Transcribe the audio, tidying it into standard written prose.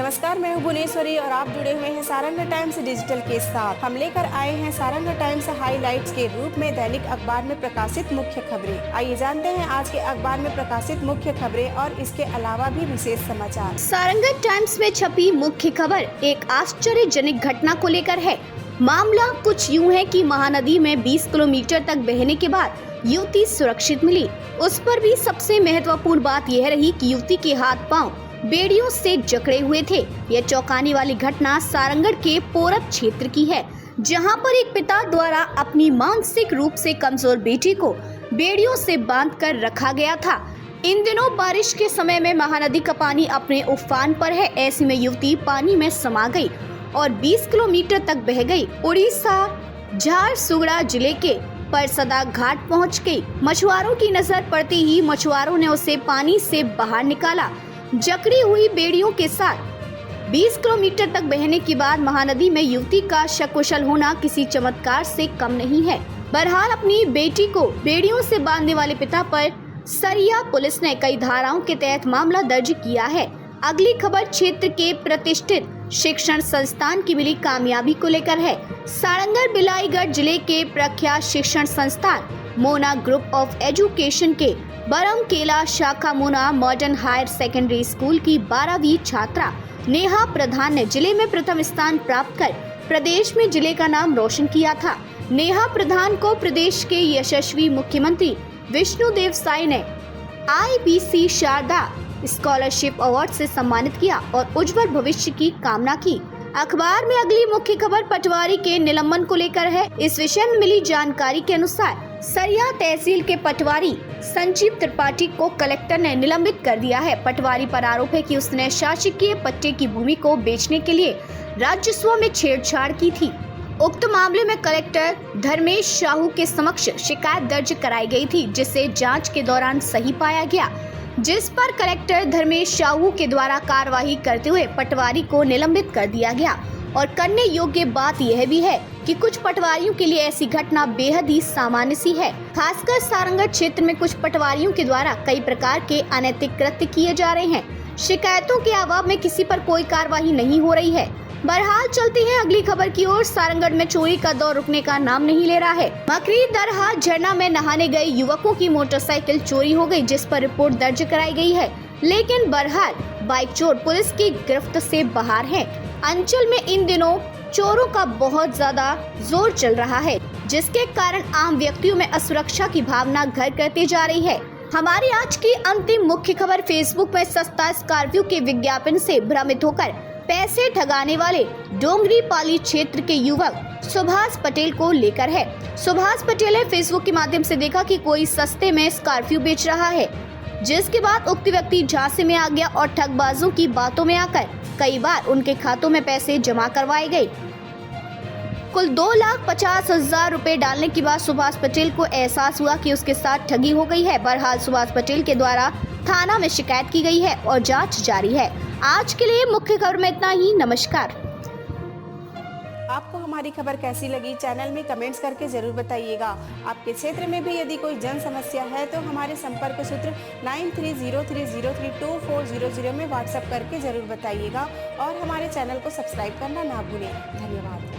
नमस्कार, मैं हूं भुवनेश्वरी और आप जुड़े हुए हैं सारंग टाइम्स डिजिटल के साथ। हम लेकर आए हैं सारंग टाइम्स हाइलाइट्स के रूप में दैनिक अखबार में प्रकाशित मुख्य खबरें। आइए जानते हैं आज के अखबार में प्रकाशित मुख्य खबरें और इसके अलावा भी विशेष समाचार। सारंग टाइम्स में छपी मुख्य खबर एक आश्चर्यजनक घटना को लेकर है। मामला कुछ यूं है कि महानदी में 20 किलोमीटर तक बहने के बाद युवती सुरक्षित मिली। उस पर भी सबसे महत्वपूर्ण बात यह रही कि युवती के हाथ पांव बेड़ियों से जकड़े हुए थे। यह चौंकाने वाली घटना सारंगढ़ के पोरब क्षेत्र की है, जहां पर एक पिता द्वारा अपनी मानसिक रूप से कमजोर बेटी को बेड़ियों से बांधकर रखा गया था। इन दिनों बारिश के समय में महानदी का पानी अपने उफान पर है। ऐसे में युवती पानी में समा गई और 20 किलोमीटर तक बह गई। उड़ीसा झारसुगड़ा जिले के परसदा घाट पहुंच गई। मछुआरों की नजर पड़ते ही मछुआरों ने उसे पानी से बाहर निकाला। जकड़ी हुई बेड़ियों के साथ 20 किलोमीटर तक बहने के बाद महानदी में युवती का सकुशल होना किसी चमत्कार से कम नहीं है। बहरहाल अपनी बेटी को बेड़ियों से बांधने वाले पिता पर सरिया पुलिस ने कई धाराओं के तहत मामला दर्ज किया है। अगली खबर क्षेत्र के प्रतिष्ठित शिक्षण संस्थान की मिली कामयाबी को लेकर है। सारंगढ़ बिलाईगढ़ जिले के प्रख्यात शिक्षण संस्थान मोना ग्रुप ऑफ एजुकेशन के बरमकेला शाखा Mona modern higher secondary school की 12वीं छात्रा नेहा प्रधान ने जिले में प्रथम स्थान प्राप्त कर प्रदेश में जिले का नाम रोशन किया था। नेहा प्रधान को प्रदेश के यशस्वी मुख्यमंत्री विष्णुदेव साय ने IBC शारदा स्कॉलरशिप अवार्ड से सम्मानित किया और उज्जवल भविष्य की कामना की। अखबार में अगली मुख्य खबर पटवारी के निलंबन को लेकर है। इस विषय में मिली जानकारी के अनुसार सरिया तहसील के पटवारी संजीव त्रिपाठी को कलेक्टर ने निलंबित कर दिया है। पटवारी पर आरोप है कि उसने शासकीय पट्टे की भूमि को बेचने के लिए राजस्व में छेड़छाड़ की थी। उक्त मामले में कलेक्टर धर्मेश साहू के समक्ष शिकायत दर्ज कराई गई थी, जिसे जांच के दौरान सही पाया गया, जिस पर कलेक्टर धर्मेश साहू के द्वारा कार्यवाही करते हुए पटवारी को निलंबित कर दिया गया। और करने योग्य बात यह भी है कि कुछ पटवारियों के लिए ऐसी घटना बेहद ही सामान्य सी है। खासकर सारंगढ़ क्षेत्र में कुछ पटवारियों के द्वारा कई प्रकार के अनैतिक कृत्य किए जा रहे हैं। शिकायतों के अभाव में किसी पर कोई कार्रवाई नहीं हो रही है। बहरहाल चलते हैं अगली खबर की ओर। सारंगढ़ में चोरी का दौर रुकने का नाम नहीं ले रहा है। मकरी दरहा झरना में नहाने गए युवकों की मोटरसाइकिल चोरी हो गई, जिस पर रिपोर्ट दर्ज कराई गई है। लेकिन बहरहाल बाइक चोर पुलिस की गिरफ्त से बाहर है। अंचल में इन दिनों चोरों का बहुत ज्यादा जोर चल रहा है, जिसके कारण आम व्यक्तियों में असुरक्षा की भावना घर करती जा रही है। हमारी आज की अंतिम मुख्य खबर फेसबुक में सस्ता स्कॉर्पियो के विज्ञापन से भ्रमित होकर पैसे ठगाने वाले डोंगरी पाली क्षेत्र के युवक सुभाष पटेल को लेकर है। सुभाष पटेल ने फेसबुक के माध्यम से देखा कि कोई सस्ते में स्कॉर्पियो बेच रहा है, जिसके बाद उक्त व्यक्ति झांसे में आ गया और ठगबाजों की बातों में आकर कई बार उनके खातों में पैसे जमा करवाए गए। कुल 2,50,000 रुपए डालने के बाद सुभाष पटेल को एहसास हुआ कि उसके साथ ठगी हो गई है। बहरहाल सुभाष पटेल के द्वारा थाना में शिकायत की गई है और जांच जारी है। आज के लिए मुख्य खबर में इतना ही। नमस्कार। आपको हमारी खबर कैसी लगी, चैनल में कमेंट्स करके जरूर बताइएगा। आपके क्षेत्र में भी यदि कोई जन समस्या है तो हमारे संपर्क सूत्र 9303032400 में व्हाट्सएप करके जरूर बताइएगा और हमारे चैनल को सब्सक्राइब करना ना भूलें। धन्यवाद।